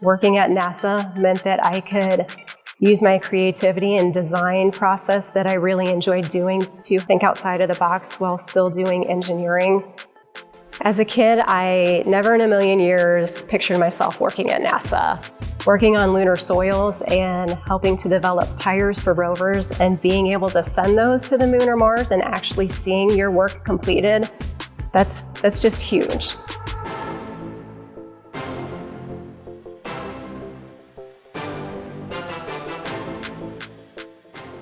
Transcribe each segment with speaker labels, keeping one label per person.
Speaker 1: Working at NASA meant that I could use my creativity and design process that I really enjoyed doing to think outside of the box while still doing engineering. As a kid, I never in a million years pictured myself working at NASA, working on lunar soils and helping to develop tires for rovers and being able to send those to the moon or Mars and actually seeing your work completed. That's just huge.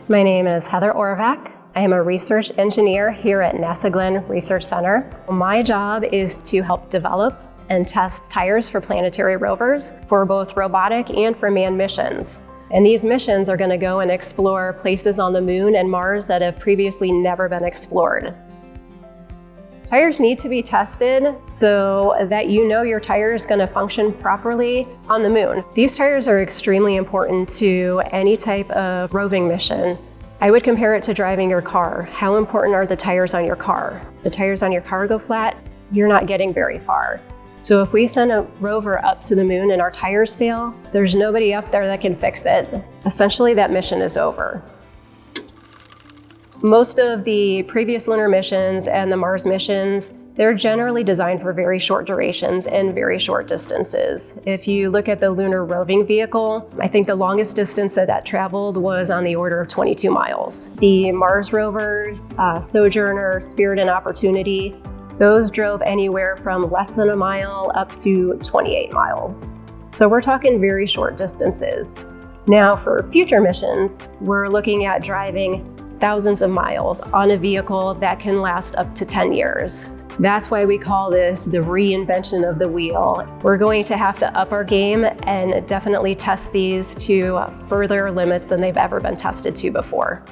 Speaker 1: My name is Heather Oravec. I am a research engineer here at NASA Glenn Research Center. My job is to help develop and test tires for planetary rovers for both robotic and for manned missions. And these missions are going to go and explore places on the moon and Mars that have previously never been explored. Tires need to be tested so that you know your tire is going to function properly on the moon. These tires are extremely important to any type of roving mission. I would compare it to driving your car. How important are the tires on your car? The tires on your car go flat, you're not getting very far. So if we send a rover up to the moon and our tires fail, there's nobody up there that can fix it. Essentially, that mission is over. Most of the previous lunar missions and the Mars missions, they're generally designed for very short durations and very short distances. If you look at the lunar roving vehicle, I think the longest distance that traveled was on the order of 22 miles. The Mars rovers, Sojourner, Spirit, and Opportunity, those drove anywhere from less than a mile up to 28 miles. So we're talking very short distances. Now for future missions, we're looking at driving thousands of miles on a vehicle that can last up to 10 years. That's why we call this the reinvention of the wheel. We're going to have to up our game and definitely test these to further limits than they've ever been tested to before.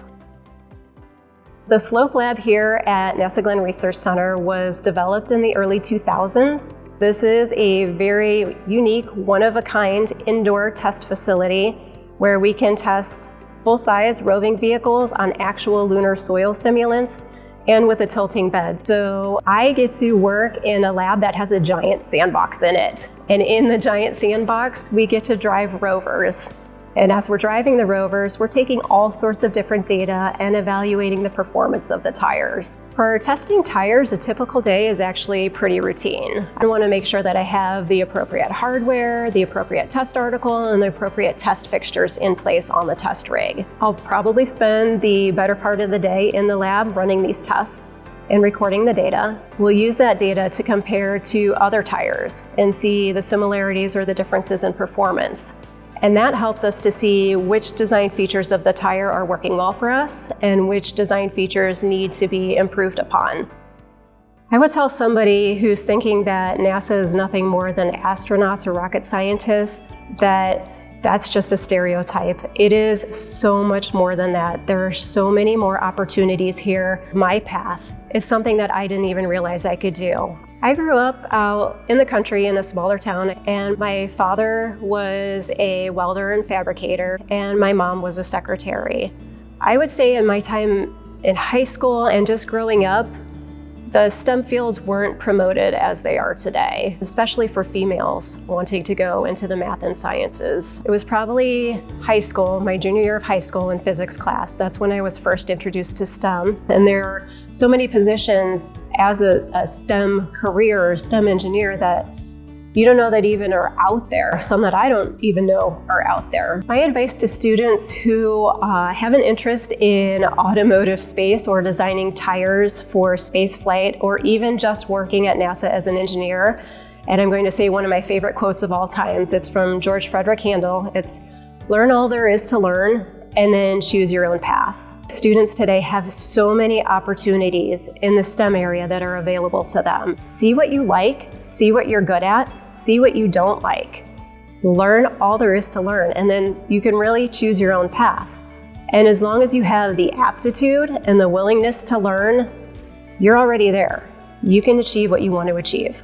Speaker 1: The Slope Lab here at NASA Glenn Research Center was developed in the early 2000s. This is a very unique, one-of-a-kind indoor test facility where we can test full-size roving vehicles on actual lunar soil simulants and with a tilting bed. So I get to work in a lab that has a giant sandbox in it. And in the giant sandbox, we get to drive rovers. And as we're driving the rovers, we're taking all sorts of different data and evaluating the performance of the tires. For testing tires, a typical day is actually pretty routine. I want to make sure that I have the appropriate hardware, the appropriate test article, and the appropriate test fixtures in place on the test rig. I'll probably spend the better part of the day in the lab running these tests and recording the data. We'll use that data to compare to other tires and see the similarities or the differences in performance. And that helps us to see which design features of the tire are working well for us and which design features need to be improved upon. I would tell somebody who's thinking that NASA is nothing more than astronauts or rocket scientists that that's just a stereotype. It is so much more than that. There are so many more opportunities here. My path is something that I didn't even realize I could do. I grew up out in the country in a smaller town, and my father was a welder and fabricator, and my mom was a secretary. I would say in my time in high school and just growing up, the STEM fields weren't promoted as they are today, especially for females wanting to go into the math and sciences. It was probably high school, my junior year of high school in physics class. That's when I was first introduced to STEM. And there are so many positions as a STEM career or STEM engineer that you don't know that even are out there, some that I don't even know are out there. My advice to students who have an interest in automotive space or designing tires for space flight or even just working at NASA as an engineer, and I'm going to say one of my favorite quotes of all times. It's from George Frederick Handel. It's, "Learn all there is to learn and then choose your own path." Students today have so many opportunities in the STEM area that are available to them. See what you like, see what you're good at, see what you don't like. Learn all there is to learn, and then you can really choose your own path. And as long as you have the aptitude and the willingness to learn, you're already there. You can achieve what you want to achieve.